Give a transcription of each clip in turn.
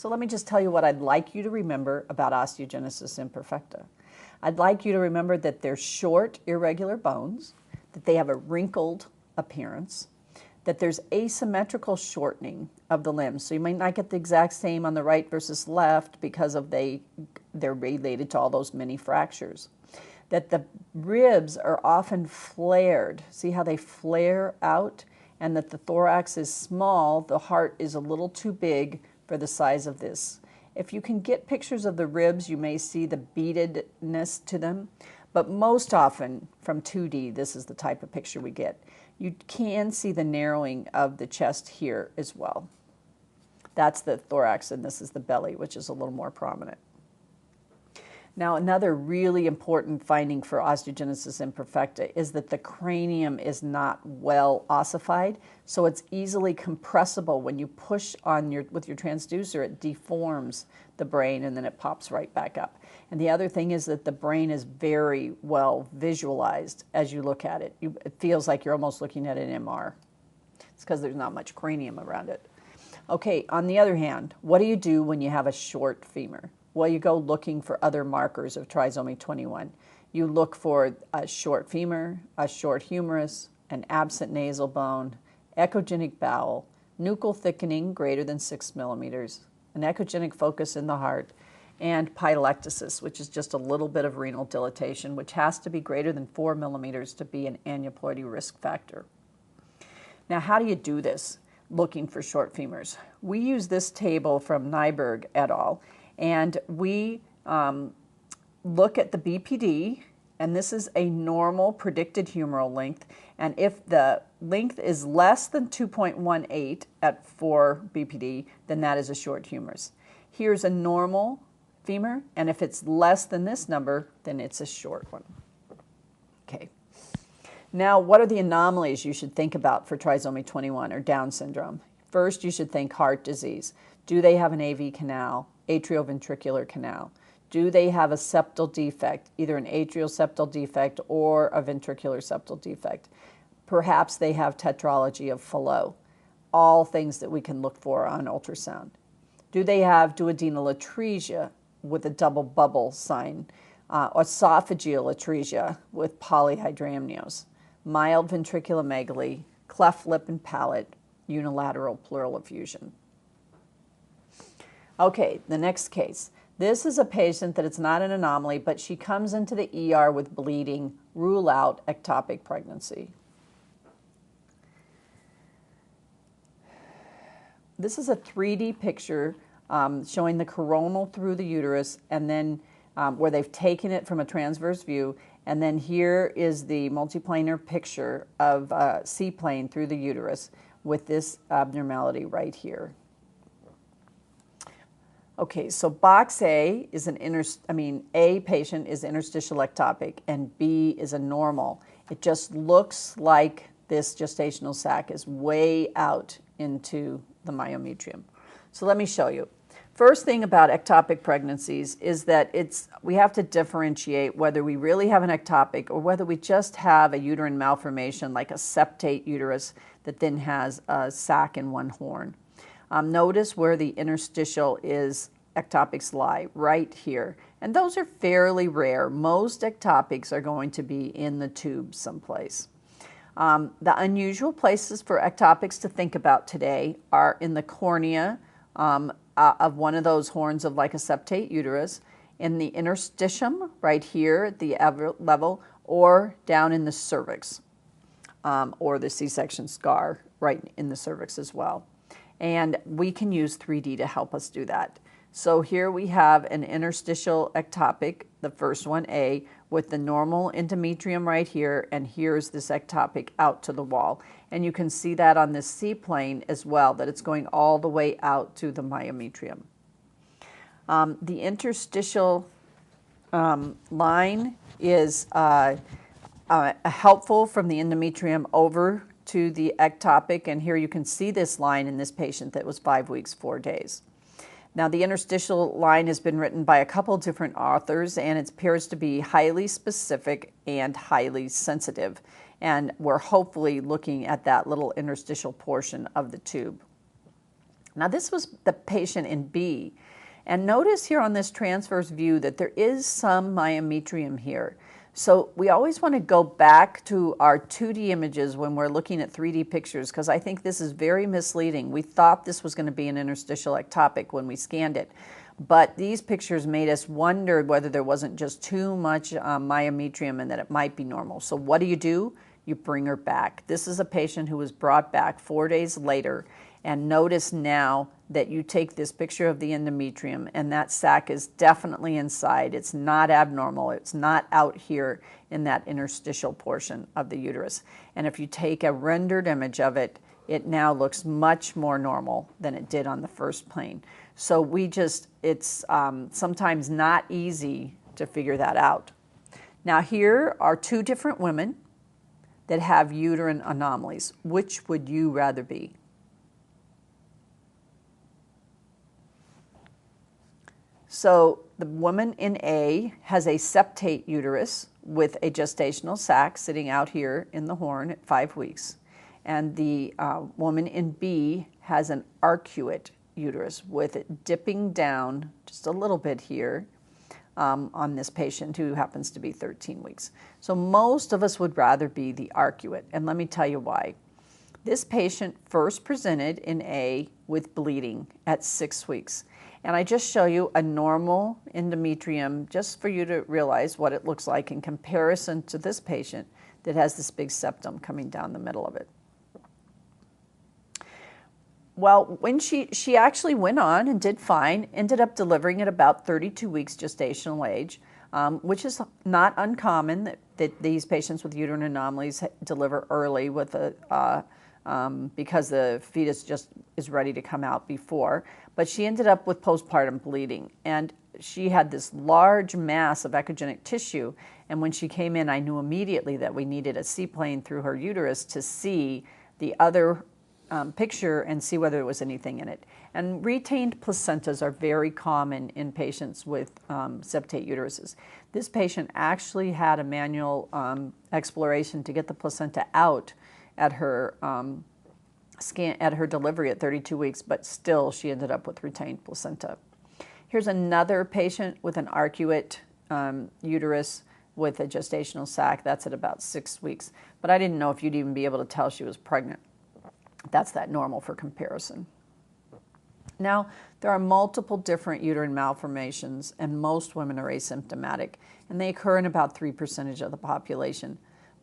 So let me just tell you what I'd like you to remember about osteogenesis imperfecta. I'd like you to remember that they're short, irregular bones, that they have a wrinkled appearance, that there's asymmetrical shortening of the limbs. So you might not get the exact same on the right versus left because of they're related to all those mini fractures. That the ribs are often flared. See how they flare out? And that the thorax is small, the heart is a little too big for the size of this. If you can get pictures of the ribs, you may see the beadedness to them, but most often from 2D, this is the type of picture we get. You can see the narrowing of the chest here as well. That's the thorax, and this is the belly, which is a little more prominent. Now, another really important finding for osteogenesis imperfecta is that the cranium is not well ossified, so it's easily compressible. When you push on with your transducer, it deforms the brain and then it pops right back up. And the other thing is that the brain is very well visualized as you look at it. It feels like you're almost looking at an MR. It's because there's not much cranium around it. Okay, on the other hand, what do you do when you have a short femur? Well, you go looking for other markers of trisomy 21. You look for a short femur, a short humerus, an absent nasal bone, echogenic bowel, nuchal thickening greater than 6 millimeters, an echogenic focus in the heart, and pyelectasis, which is just a little bit of renal dilatation, which has to be greater than 4 millimeters to be an aneuploidy risk factor. Now, how do you do this, looking for short femurs? We use this table from Nyberg et al., and we look at the BPD, and this is a normal predicted humeral length. And if the length is less than 2.18 at 4 BPD, then that is a short humerus. Here's a normal femur, and if it's less than this number, then it's a short one. Okay. Now, what are the anomalies you should think about for trisomy 21 or Down syndrome? First, you should think heart disease. Do they have an AV canal? Atrioventricular canal? Do they have a septal defect, either an atrial septal defect or a ventricular septal defect? Perhaps they have tetralogy of Fallot, all things that we can look for on ultrasound. Do they have duodenal atresia with a double bubble sign, esophageal atresia with polyhydramnios, mild ventriculomegaly, cleft lip and palate, unilateral pleural effusion? Okay, the next case. This is a patient that it's not an anomaly, but she comes into the ER with bleeding. Rule out ectopic pregnancy. This is a 3D picture showing the coronal through the uterus, and then where they've taken it from a transverse view, and then here is the multiplanar picture of C-plane through the uterus with this abnormality right here. Okay, so box A is A patient is interstitial ectopic and B is a normal. It just looks like this gestational sac is way out into the myometrium. So let me show you. First thing about ectopic pregnancies is that we have to differentiate whether we really have an ectopic or whether we just have a uterine malformation like a septate uterus that then has a sac in one horn. Notice where the interstitial ectopics lie, right here. And those are fairly rare. Most ectopics are going to be in the tube someplace. The unusual places for ectopics to think about today are in the cornea of one of those horns of like a septate uterus, in the interstitium right here at the level, or down in the cervix, or the C-section scar right in the cervix as well. And we can use 3D to help us do that. So here we have an interstitial ectopic, the first one, A, with the normal endometrium right here, and here's this ectopic out to the wall. And you can see that on this C-plane as well, that it's going all the way out to the myometrium. The interstitial line is helpful from the endometrium over to the ectopic, and here you can see this line in this patient that was 5 weeks, 4 days. Now, the interstitial line has been written by a couple different authors, and it appears to be highly specific and highly sensitive, and we're hopefully looking at that little interstitial portion of the tube. Now this was the patient in B. And notice here on this transverse view that there is some myometrium here. So we always want to go back to our 2D images when we're looking at 3D pictures, because I think this is very misleading. We thought this was going to be an interstitial ectopic when we scanned it, but these pictures made us wonder whether there wasn't just too much myometrium and that it might be normal. So what do? You bring her back. This is a patient who was brought back 4 days later, and notice now that you take this picture of the endometrium and that sac is definitely inside. It's not abnormal. It's not out here in that interstitial portion of the uterus. And if you take a rendered image of it, it now looks much more normal than it did on the first plane. So it's sometimes not easy to figure that out. Now here are 2 different women that have uterine anomalies. Which would you rather be? So the woman in A has a septate uterus with a gestational sac sitting out here in the horn at 5 weeks. And the woman in B has an arcuate uterus with it dipping down just a little bit here on this patient who happens to be 13 weeks. So most of us would rather be the arcuate, and let me tell you why. This patient first presented in A with bleeding at 6 weeks. And I just show you a normal endometrium just for you to realize what it looks like in comparison to this patient that has this big septum coming down the middle of it. Well, when she actually went on and did fine, ended up delivering at about 32 weeks gestational age, which is not uncommon that these patients with uterine anomalies deliver early with because the fetus just is ready to come out before. But she ended up with postpartum bleeding, and she had this large mass of echogenic tissue, and when she came in, I knew immediately that we needed a seaplane through her uterus to see the other picture and see whether there was anything in it. And retained placentas are very common in patients with septate uteruses. This patient actually had a manual exploration to get the placenta out at her delivery at 32 weeks, but still she ended up with retained placenta. Here's another patient with an arcuate uterus with a gestational sac. That's at about 6 weeks. But I didn't know if you'd even be able to tell she was pregnant. That's that normal for comparison. Now, there are multiple different uterine malformations, and most women are asymptomatic, and they occur in about 3% of the population.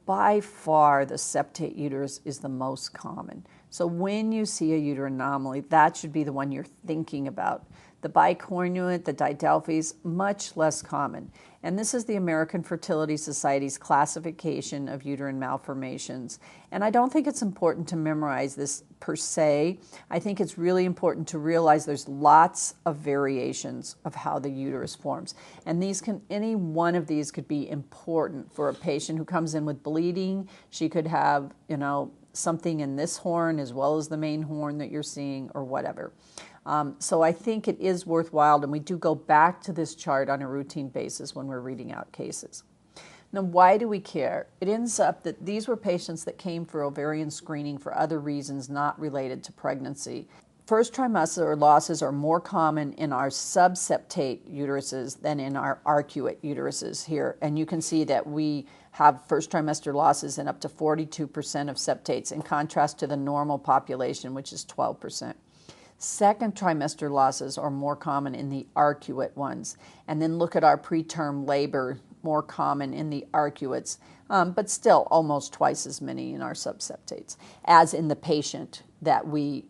By far, the septate uterus is the most common. So when you see a uterine anomaly, that should be the one you're thinking about. The bicornuate, the didelphes, much less common. And this is the American Fertility Society's classification of uterine malformations. And I don't think it's important to memorize this per se. I think it's really important to realize there's lots of variations of how the uterus forms. And any one of these could be important for a patient who comes in with bleeding. She could have, something in this horn as well as the main horn that you're seeing or whatever. So I think it is worthwhile, and we do go back to this chart on a routine basis when we're reading out cases. Now, why do we care? It ends up that these were patients that came for ovarian screening for other reasons not related to pregnancy. First trimester losses are more common in our subseptate uteruses than in our arcuate uteruses here. And you can see that we have first trimester losses in up to 42% of septates, in contrast to the normal population, which is 12%. Second trimester losses are more common in the arcuate ones. And then look at our preterm labor, more common in the arcuates, but still almost twice as many in our subseptates, as in the patient that we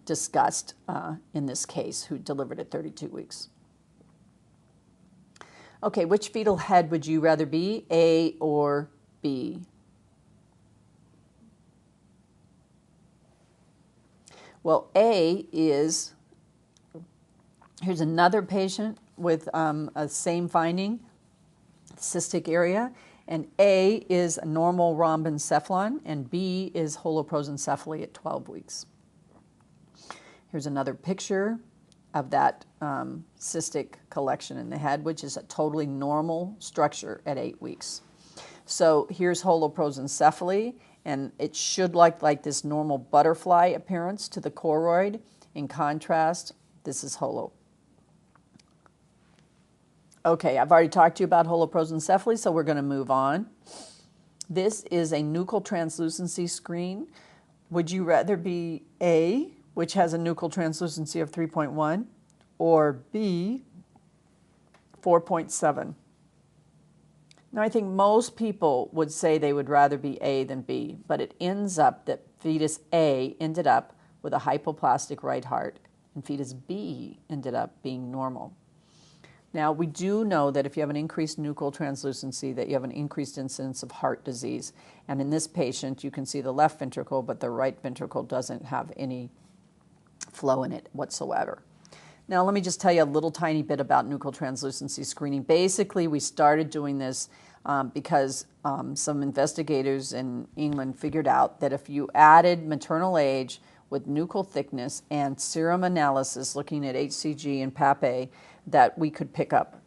discussed in this case who delivered at 32 weeks. Okay, which fetal head would you rather be, A or B? Well, A is, here's another patient with a same finding, cystic area, and A is a normal rhombencephalon, and B is holoprosencephaly at 12 weeks. Here's another picture of that cystic collection in the head, which is a totally normal structure at 8 weeks. So here's holoprosencephaly, and it should look like this normal butterfly appearance to the choroid. In contrast, this is holo. Okay, I've already talked to you about holoprosencephaly, so we're going to move on. This is a nuchal translucency screen. Would you rather be A, which has a nuchal translucency of 3.1, or B, 4.7? Now, I think most people would say they would rather be A than B, but it ends up that fetus A ended up with a hypoplastic right heart, and fetus B ended up being normal. Now, we do know that if you have an increased nuchal translucency, that you have an increased incidence of heart disease. And in this patient, you can see the left ventricle, but the right ventricle doesn't have any flow in it whatsoever. Now, let me just tell you a little tiny bit about nuchal translucency screening. Basically, we started doing this because some investigators in England figured out that if you added maternal age with nuchal thickness and serum analysis looking at HCG and PAP-A, that we could pick up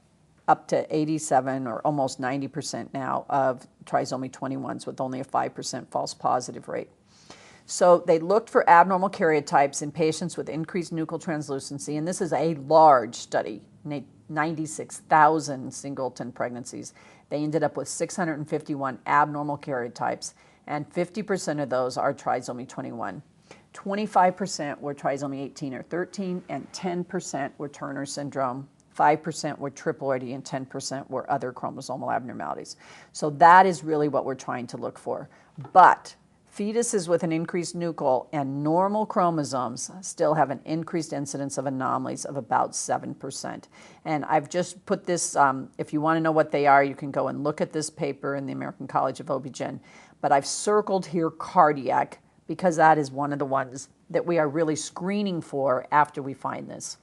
to 87 or almost 90% now of trisomy 21s with only a 5% false positive rate. So they looked for abnormal karyotypes in patients with increased nuchal translucency, and this is a large study, 96,000 singleton pregnancies. They ended up with 651 abnormal karyotypes, and 50% of those are trisomy 21. 25% were trisomy 18 or 13, and 10% were Turner syndrome. 5% were triploidy, and 10% were other chromosomal abnormalities. So that is really what we're trying to look for. But fetuses with an increased nuchal and normal chromosomes still have an increased incidence of anomalies of about 7%. And I've just put this, if you want to know what they are, you can go and look at this paper in the American College of OB-GYN. But I've circled here cardiac because that is one of the ones that we are really screening for after we find this.